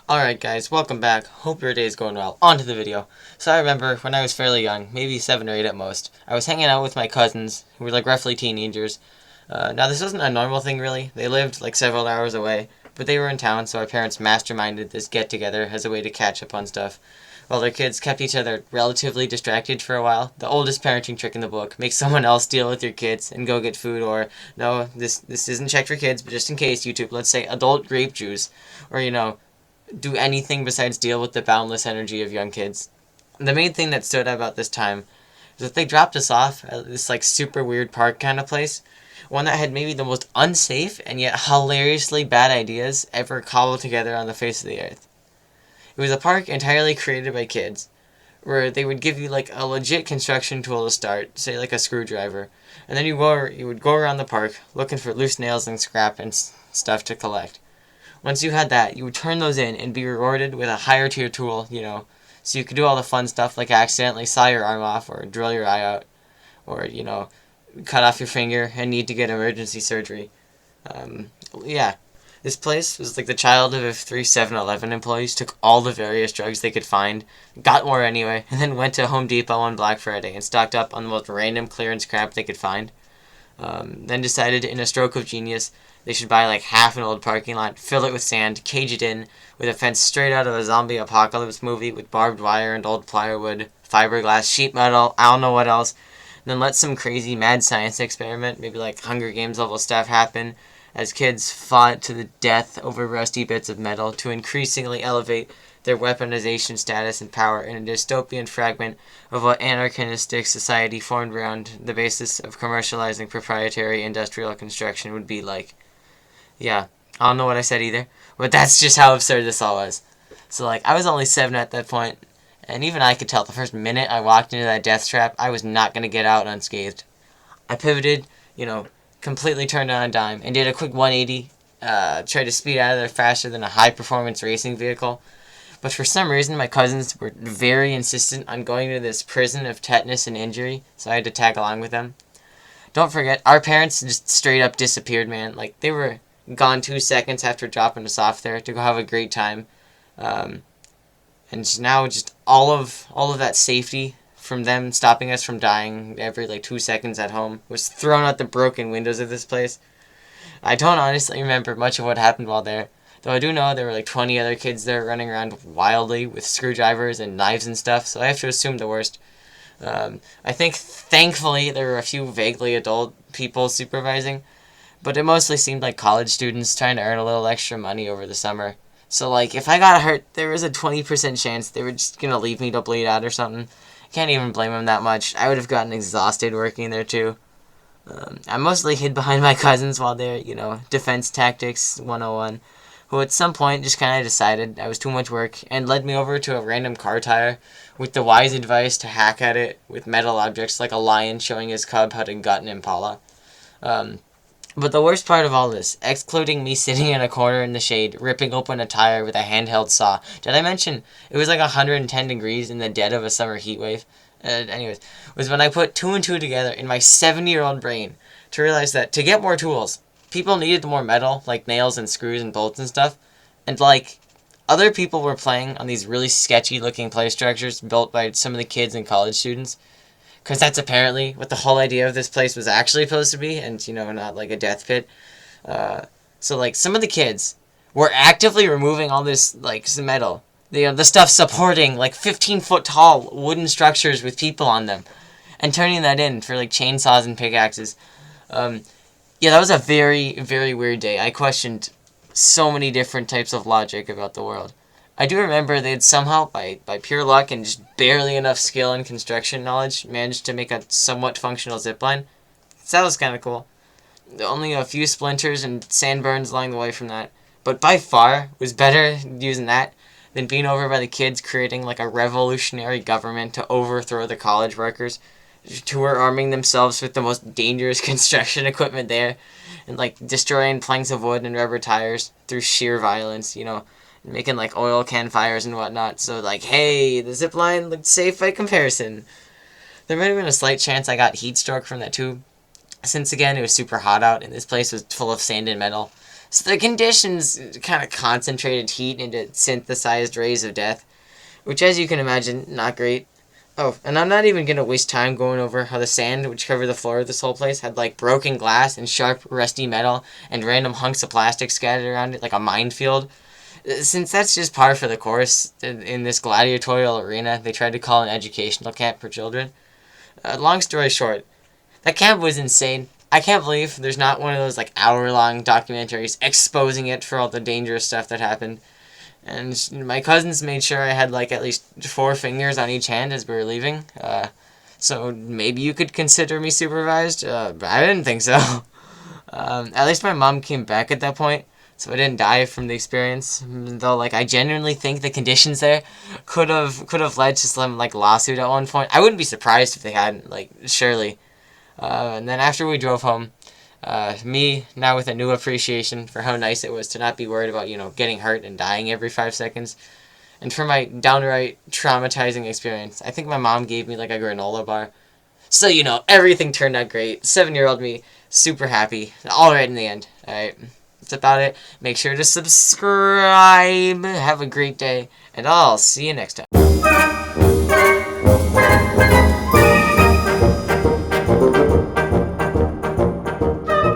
Alright guys, welcome back. Hope your day is going well. On to the video. So I remember when I was fairly young, maybe 7 or 8 at most, I was hanging out with my cousins, who were like roughly teenagers. Now this wasn't a normal thing really. They lived like several hours away, but they were in town, so our parents masterminded this get-together as a way to catch up on stuff. While their kids kept each other relatively distracted for a while, the oldest parenting trick in the book: make someone else deal with your kids and go get food, or no, this isn't checked for kids, but just in case, YouTube, let's say adult grape juice, or do anything besides deal with the boundless energy of young kids. The main thing that stood out about this time is that they dropped us off at this like super weird park kind of place. One that had maybe the most unsafe and yet hilariously bad ideas ever cobbled together on the face of the earth. It was a park entirely created by kids, where they would give you like a legit construction tool to start, say like a screwdriver, and then you would go around the park looking for loose nails and scrap and stuff to collect. Once you had that, you would turn those in and be rewarded with a higher tier tool, so you could do all the fun stuff like accidentally saw your arm off or drill your eye out or, cut off your finger and need to get emergency surgery. Um, yeah, this place was like the child of if three 7-Eleven employees took all the various drugs they could find, got more anyway, and then went to Home Depot on Black Friday and stocked up on the most random clearance crap they could find. Then decided in a stroke of genius they should buy like half an old parking lot, fill it with sand, cage it in with a fence straight out of a zombie apocalypse movie with barbed wire and old plywood, fiberglass, sheet metal, I don't know what else. And then let some crazy mad science experiment, maybe like Hunger Games level stuff happen as kids fought to the death over rusty bits of metal to increasingly elevate their weaponization status and power in a dystopian fragment of what anarchistic society formed around the basis of commercializing proprietary industrial construction would be like. Yeah, I don't know what I said either, but that's just how absurd this all was. So like, I was only 7 at that point, and even I could tell the first minute I walked into that death trap, I was not going to get out unscathed. I pivoted, completely turned on a dime, and did a quick 180, tried to speed out of there faster than a high-performance racing vehicle. But for some reason, my cousins were very insistent on going to this prison of tetanus and injury, so I had to tag along with them. Don't forget, our parents just straight up disappeared, man. Like, they were gone 2 seconds after dropping us off there to go have a great time. And now just all of that safety from them stopping us from dying every like 2 seconds at home was thrown out the broken windows of this place. I don't honestly remember much of what happened while there, though I do know there were like 20 other kids there running around wildly with screwdrivers and knives and stuff, so I have to assume the worst. I think thankfully there were a few vaguely adult people supervising, but it mostly seemed like college students trying to earn a little extra money over the summer. So, like, if I got hurt, there was a 20% chance they were just gonna leave me to bleed out or something. Can't even blame them that much. I would have gotten exhausted working there, too. I mostly hid behind my cousins while they're, defense tactics 101, who at some point just kind of decided I was too much work and led me over to a random car tire with the wise advice to hack at it with metal objects like a lion showing his cub how to gut an impala. But the worst part of all this, excluding me sitting in a corner in the shade, ripping open a tire with a handheld saw. Did I mention it was like 110 degrees in the dead of a summer heat wave? Anyways, was when I put 2 and 2 together in my 70-year-old brain to realize that to get more tools, people needed more metal, like nails and screws and bolts and stuff. And like, other people were playing on these really sketchy looking play structures built by some of the kids and college students. Because that's apparently what the whole idea of this place was actually supposed to be, and, not like a death pit. So, like, some of the kids were actively removing all this, like, metal. The stuff supporting, like, 15-foot tall wooden structures with people on them. And turning that in for, like, chainsaws and pickaxes. Yeah, that was a very, very weird day. I questioned so many different types of logic about the world. I do remember they had somehow, by pure luck and just barely enough skill and construction knowledge, managed to make a somewhat functional zipline. So that was kind of cool. Only a few splinters and sandburns along the way from that. But by far, was better using that than being over by the kids creating like a revolutionary government to overthrow the college workers, who were arming themselves with the most dangerous construction equipment there, and like destroying planks of wood and rubber tires through sheer violence, making like oil can fires and whatnot. So like, hey, the zip line looked safe by comparison. There might have been a slight chance I got heat stroke from that too, since again it was super hot out and this place was full of sand and metal. So the conditions kind of concentrated heat into synthesized rays of death, which, as you can imagine, not great. Oh, and I'm not even going to waste time going over how the sand which covered the floor of this whole place had like broken glass and sharp, rusty metal and random hunks of plastic scattered around it like a minefield. Since that's just par for the course in this gladiatorial arena they tried to call an educational camp for children. Long story short, that camp was insane. I can't believe there's not one of those like hour-long documentaries exposing it for all the dangerous stuff that happened. And my cousins made sure I had like at least 4 fingers on each hand as we were leaving. So maybe you could consider me supervised. But I didn't think so. At least my mom came back at that point, so I didn't die from the experience. Though, like, I genuinely think the conditions there could have led to some like lawsuit at one point. I wouldn't be surprised if they hadn't. Like, surely. And then after we drove home, me now with a new appreciation for how nice it was to not be worried about getting hurt and dying every 5 seconds. And for my downright traumatizing experience, I think my mom gave me like a granola bar. So, everything turned out great. 7-year-old me, super happy. All right in the end. Alright, that's about it. Make sure to subscribe. Have a great day. And I'll see you next time.